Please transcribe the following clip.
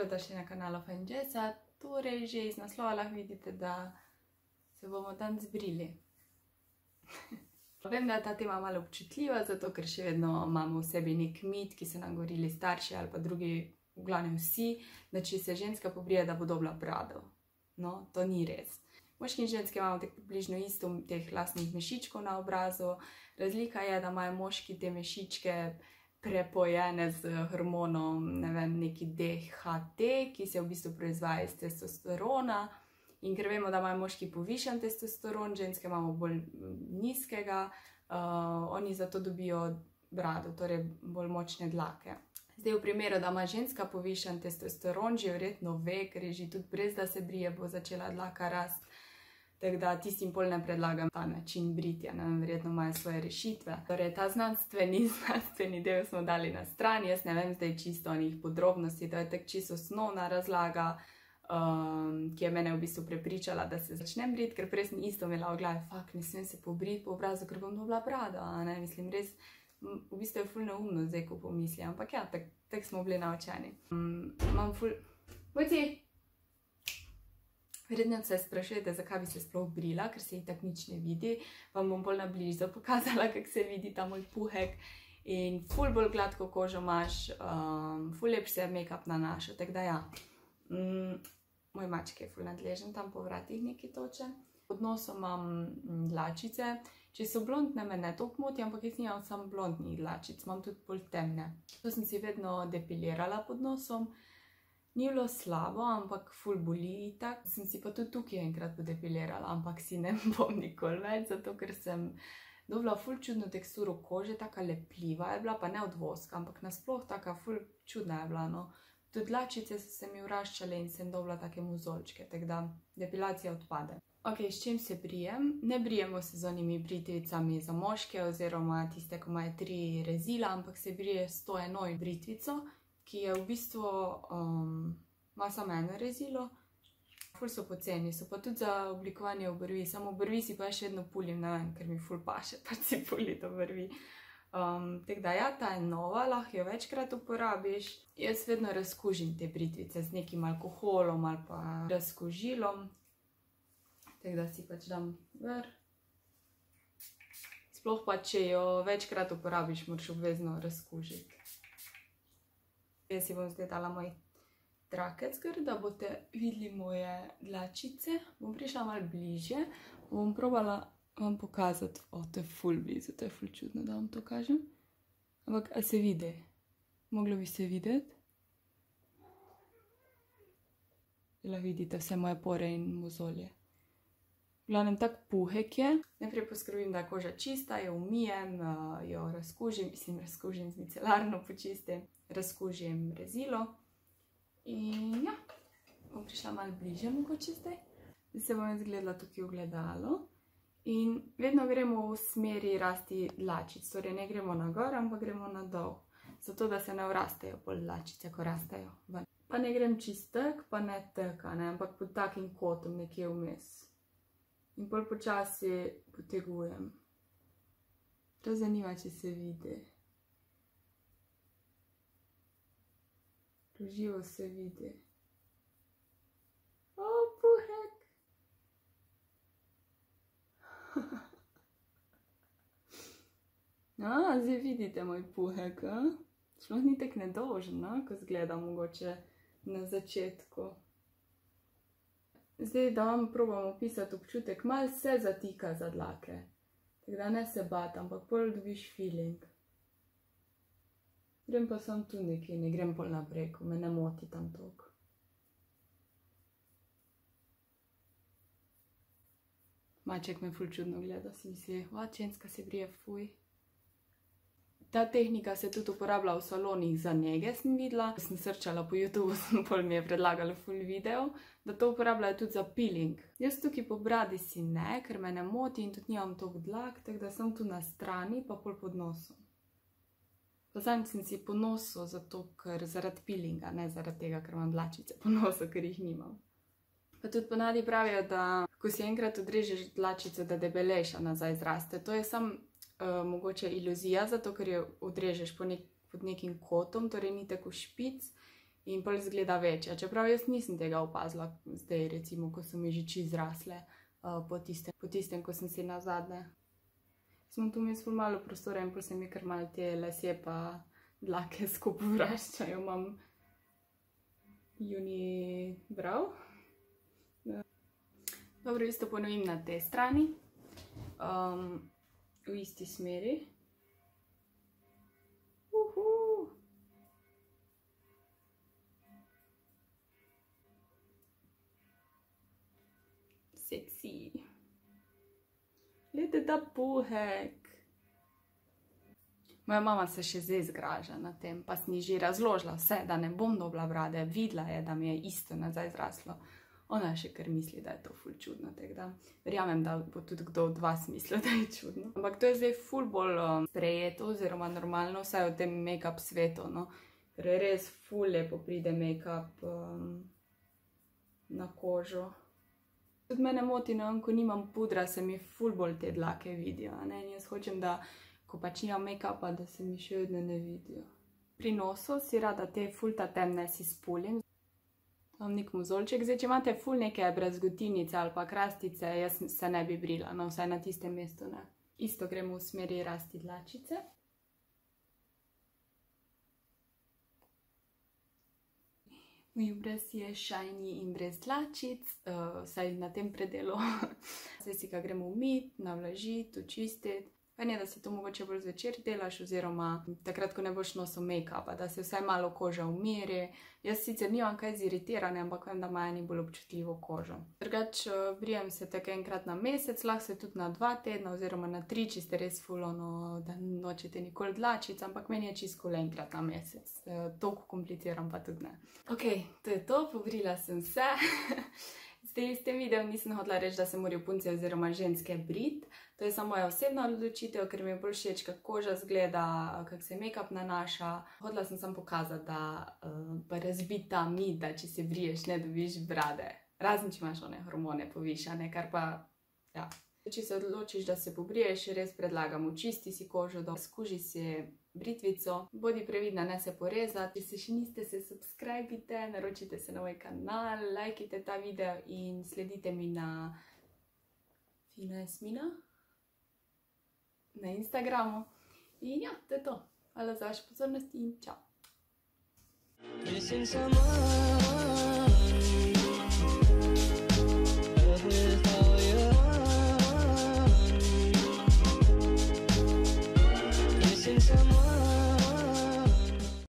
Dobrodošli na kanalu Fajn Jessa. Torej, že iz naslova lahko vidite, da se bomo danes brili. Vem, da je ta tema malo občutljiva, zato ker še vedno imamo v sebi nek mit, ki so nam govorili starši ali pa drugi, v glavnem vsi, da če se ženska pobrije, da bo dobila brado. No, to ni res. Moški in ženske imamo približno isto teh lastnih mešičkov na obrazu. Razlika je, da imajo moški te mešičke prepojene z hormonom, ne vem, neki DHT, ki se v bistvu proizvaja iz testosterona. In ker vemo, da imajo moški povišan testosteron, ženske imamo bolj nizkega, oni zato dobijo brado, torej bolj močne dlake. Zdaj v primeru, da ima ženska povišan testosteron, že verjetno ve, ker je že tudi brez da se brije, bo začela dlaka rast. Tako da tistim pol ne predlagam ta način britja, ne vem, verjetno imajo svoje rešitve. Torej, ta znanstveni del smo dali na stran, jaz ne vem zdaj čisto o njih podrobnosti, to je tako čisto osnovna razlaga, ki je mene v bistvu prepričala, da se začnem briti, ker prej sem isto imela v glavi, fak, ne smem se pobriti po obrazu, ker bom dobila brado, a ne, mislim, res, v bistvu je ful neumno zdaj, ko pomislim, ampak ja, tako smo bili naučeni. Imam ful... Vojci! Verjetno se sprašujete, zakaj bi se sploh brila, ker se jih tako nič ne vidi. Vam bom bolj na bližje pokazala, kako se vidi ta moj puhek. In ful bolj gladko kožo imaš, ful lepš se make-up nanaša, tako da ja. Moj maček je ful nadležen, tam po vratih nekaj toče. Pod nosom imam dlačice. Če so blondne, me ne toliko moti, ampak jaz nimam samo blondnih dlačic, imam tudi bolj temne. To sem si vedno depilirala pod nosom. Ni bilo slabo, ampak ful boli itak. Sem si pa tudi tukaj enkrat podepilirala, ampak si ne bom nikoli več, zato ker sem dobila ful čudno teksturo kože, taka lepljiva je bila, pa ne od voska, ampak nasploh taka ful čudna je bila, no. Tudi dlačice so se mi vraščale in sem dobila take mozolčke, tako da depilacija odpade. Ok, s čim se brijem? Ne brijemo se z onimi britvicami za moške oziroma tiste, ko imajo 3 rezila, ampak se brije s to eno britvico, ki je v bistvu, ima samo eno rezilo, ful so poceni, so pa tudi za oblikovanje obrvi, samo obrvi si pa še vedno pulim, ne vem, ker mi ful paše, pač si puliti obrvi. Tako da ja, ta je nova, lahko jo večkrat uporabiš. Jaz vedno razkužim te britvice z nekim alkoholom ali pa razkužilom, tako da si pač dam ven. Sploh pa, če jo večkrat uporabiš, moraš obvezno razkužiti. Jaz si bom zdaj dala moj trakec, da boste videli moje dlačice. Bom prišla malo bližje, bom probala vam pokazati. O, to je ful blizu, to je ful čudno, da vam to kažem. Ampak, a se vidi? Moglo bi se videti? Lahko vidite vse moje pore in mozolje. V glavnem tak puhek je. Najprej poskrbim, da je koža čista, jo umijem, jo razkužim, razkužim z micelarno počistim, razkužim rezilo. In ja, bom prišla malo bližje mogoče zdaj. Zdaj se bom izgledala tukaj v gledalo. In vedno gremo v smeri rasti dlačic, torej ne gremo na gor, ampak gremo na dol. Zato, da se ne vrastejo pol dlačice, ko rastejo ven. Pa ne grem čist tak, pa ne tak, ampak pod takim kotom nekje vmes. In bolj počasi potegujem. To zanima, če se vidi. Živo se vidi. O, puhek! Zdaj vidite moj puhek, Sploh ni tak nedolžen, ko zgleda mogoče na začetku. Zdaj, da vam probam opisati občutek, malo se zatika za dlake. Tako da ne se bati, ampak pol dobiš feeling. Grem pa sam tu nekaj, ne grem pol naprej, ko me ne moti tam toliko. Maček me ful čudno gleda, si misli, ženska se brije, fuj. Ta tehnika se tudi uporablja v salonih za nege, sem videla. Sem srčala po YouTube, pol mi je predlagala ful video, da to uporabljajo tudi za peeling. Jaz tukaj po bradi si ne, ker me ne moti in tudi nimam toliko dlak, tako da sem tu na strani, pa pol pod nosom. Pa zadnjič sem si po nosu, zato ker zaradi peelinga, ne zaradi tega, ker imam dlačice po nosu, ker jih nimam. Pa tudi ponavadi pravijo, da ko si enkrat odrežeš dlačico, da debelejša nazaj zraste. To je samo mogoče iluzija, zato ker jo odrežeš pod nekim kotom, torej ni tako špic in pol izgleda večja. Čeprav jaz nisem tega opazila zdaj, recimo, ko so mi že čisto zrasle po tistem, ko sem si nazadnje. Smo tu vmes ful malo prostora in pol se mi kar malo te lasje pa dlake skupaj vraščajo. Imam unibrow. Dobro, isto ponovim na tej strani. V isti smeri. Seksi. Glejte ta puhek. Moja mama se še zdaj zgraža na tem, pa sem ji že razložila vse, da ne bom dobila brade. Videla je, da mi je isto nazaj zraslo. Ona še kar misli, da je to ful čudno, tako da verjamem, da bo tudi kdo od vas mislil, da je čudno. Ampak to je zdaj ful bolj sprejeto oziroma normalno, vsaj v tem make-up svetu, no. Ker res ful lepo pride make-up na kožo. Tudi mene moti, no, ko nimam pudra, se mi ful bolj te dlake vidijo, ne, in jaz hočem, da ko pač nimam make-upa, da se mi še vedno ne vidijo. Pri nosu si rada te ful ta temne si spulim. Tam nek mozolček. Zdaj, če imate ful neke brazgotinice ali pa krastice, jaz se ne bi brila, no, vsaj na tistem mestu ne. Isto gremo v smeri rasti dlačice. Moj obraz je shiny in brez dlačic, vsaj na tem predelu. Zdaj si ga gremo umiti, navlažiti, očistiti. Fajn je, da si to mogoče bolj zvečer delaš, oziroma takrat, ko ne boš nosil make-upa, da se vsaj malo koža umiri. Jaz sicer nimam kaj ziritirane, ampak vem, da ima eni bolj občutljivo kožo. Drugač, brijem se tako enkrat na mesec, lahko se tudi na 2 tedna oziroma na 3, če ste res ful ono, da nočete nikoli dlačic, ampak meni je čisto enkrat na mesec. Toliko kompliciram pa tudi ne. Ok, to je to, pobrila sem se. Zdaj, s tem videom nisem hotela reči, da se morajo punce oziroma ženske briti. To je samo moja osebna odločitev, ker mi je bolj všeč, kako koža zgleda, kako se make-up nanaša. Hotela sem samo pokazati, da pa razbiti ta mit, da če se briješ, ne dobiš brade. Razen, če imaš one hormone povišane, kar pa, ja. Če se odločiš, da se pobriješ, res predlagam, očisti si kožo, skuži si britvico, bodi previdna, ne se porezati. Če se še niste, se subscribite, naročite se na moj kanal, lajkite ta video in sledite mi na Fina Jasmina na Instagramu. In ja, to je to. Hvala za vašo pozornost in čau. Missing someone.